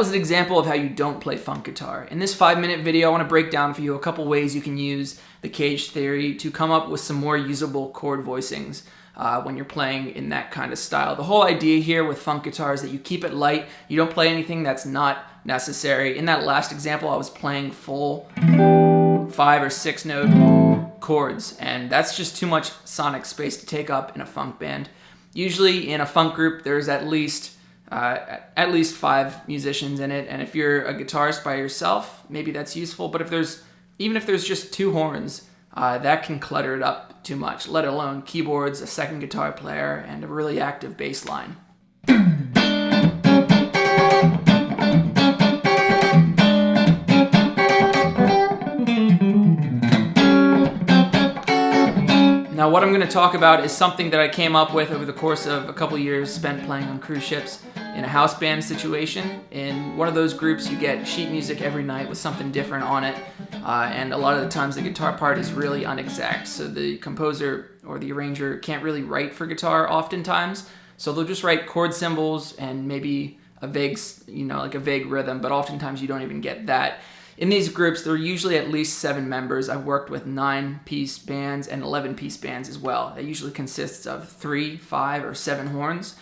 was an example of how you don't play funk guitar. In this 5-minute video, I want to break down for you a couple ways you can use the cage theory to come up with some more usable chord voicings when you're playing in that kind of style. The whole idea here with funk guitar is that you keep it light. You don't play anything that's not necessary. In that last example, I was playing full 5 or 6 note chords, and that's just too much sonic space to take up in a funk band. Usually in a funk group, there's at least 5 musicians in it, and if you're a guitarist by yourself, maybe that's useful, but even if there's just 2 horns, that can clutter it up too much, let alone keyboards, a second guitar player, and a really active bass line. Now what I'm going to talk about is something that I came up with over the course of a couple years spent playing on cruise ships in a house band situation. In one of those groups you get sheet music every night with something different on it, and a lot of the times the guitar part is really unexact, so the composer or the arranger can't really write for guitar oftentimes, so they'll just write chord symbols and maybe a vague, like a vague rhythm, but oftentimes you don't even get that. In these groups, there are usually at least 7 members. I've worked with 9-piece bands and 11-piece bands as well. It usually consists of 3, 5, or 7 horns,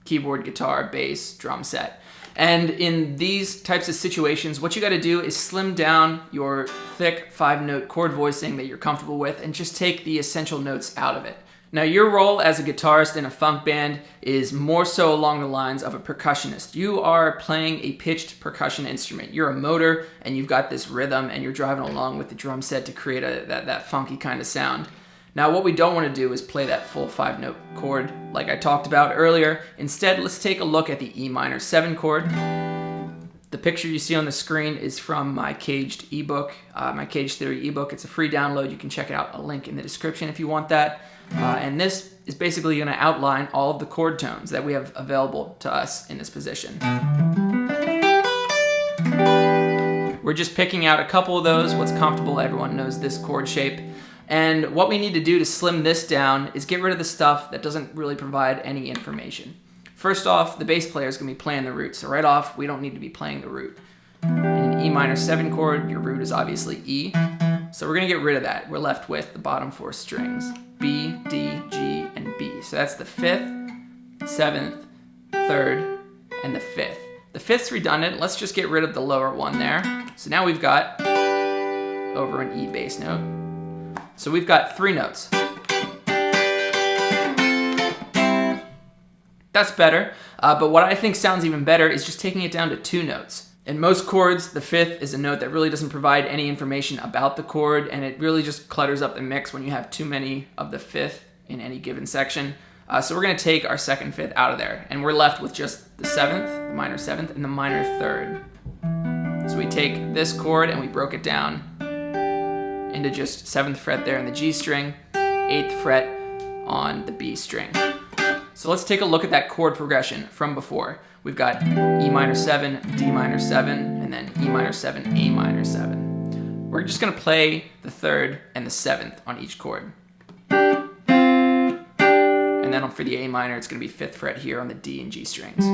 keyboard, guitar, bass, drum set. And in these types of situations, what you got to do is slim down your thick 5-note chord voicing that you're comfortable with and just take the essential notes out of it. Now, your role as a guitarist in a funk band is more so along the lines of a percussionist. You are playing a pitched percussion instrument. You're a motor, and you've got this rhythm, and you're driving along with the drum set to create that funky kind of sound. Now, what we don't want to do is play that full 5-note chord like I talked about earlier. Instead, let's take a look at the E minor 7 chord. The picture you see on the screen is from my caged ebook, my Cage Theory ebook. It's a free download. You can check it out, a link in the description if you want that. And this is basically going to outline all of the chord tones that we have available to us in this position. We're just picking out a couple of those, what's comfortable. Everyone knows this chord shape. And what we need to do to slim this down is get rid of the stuff that doesn't really provide any information. First off, the bass player is going to be playing the root, so right off, we don't need to be playing the root. In an E minor 7 chord, your root is obviously E, so we're going to get rid of that. We're left with the bottom 4 strings, B, D, G, and B. So that's the 5th, 7th, 3rd, and the 5th. The 5th's redundant. Let's just get rid of the lower one there. So now we've got over an E bass note. So we've got 3 notes. That's better, but what I think sounds even better is just taking it down to 2 notes. In most chords, the 5th is a note that really doesn't provide any information about the chord, and it really just clutters up the mix when you have too many of the 5th in any given section. So we're going to take our 2nd 5th out of there, and we're left with just the 7th, the minor 7th, and the minor 3rd. So we take this chord and we broke it down into just 7th fret there in the G string, 8th fret on the B string. So let's take a look at that chord progression from before. We've got E minor 7, D minor 7, and then E minor 7, A minor 7. We're just going to play the 3rd and the 7th on each chord. And then for the A minor, it's going to be 5th fret here on the D and G strings.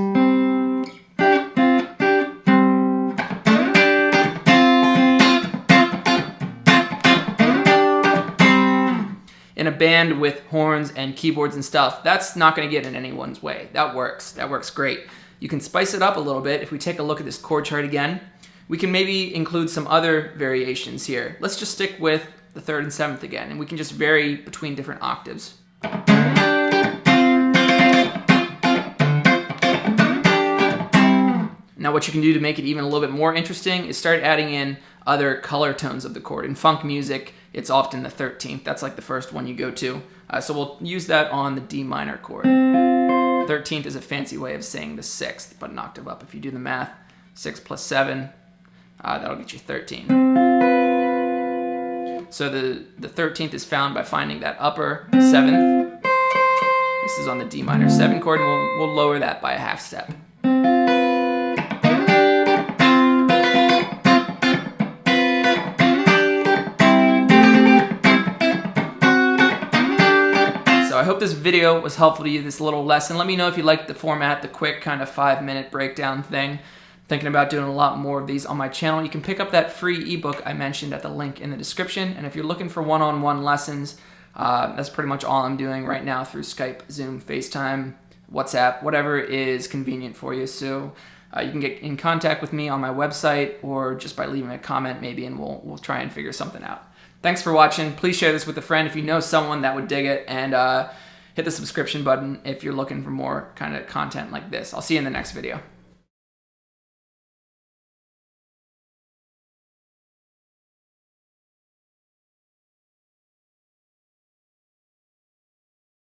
In a band with horns and keyboards and stuff, that's not going to get in anyone's way. That works great. You can spice it up a little bit. If we take a look at this chord chart again, we can maybe include some other variations here. Let's just stick with the 3rd and 7th again, and we can just vary between different octaves. Now what you can do to make it even a little bit more interesting is start adding in other color tones of the chord. In funk music, it's often the 13th. That's like the first one you go to. So we'll use that on the D minor chord. 13th is a fancy way of saying the 6th, but an octave up. If you do the math, 6 plus 7, that'll get you 13. So the 13th is found by finding that upper 7th. This is on the D minor 7 chord, and we'll lower that by a half step. So I hope this video was helpful to you, this little lesson. Let me know if you liked the format, the quick kind of 5-minute breakdown thing. Thinking about doing a lot more of these on my channel. You can pick up that free ebook I mentioned at the link in the description. And if you're looking for one-on-one lessons, that's pretty much all I'm doing right now through Skype, Zoom, FaceTime, WhatsApp, whatever is convenient for you. So you can get in contact with me on my website or just by leaving a comment maybe, and we'll try and figure something out. Thanks for watching. Please share this with a friend if you know someone that would dig it, and hit the subscription button if you're looking for more kind of content like this. I'll see you in the next video.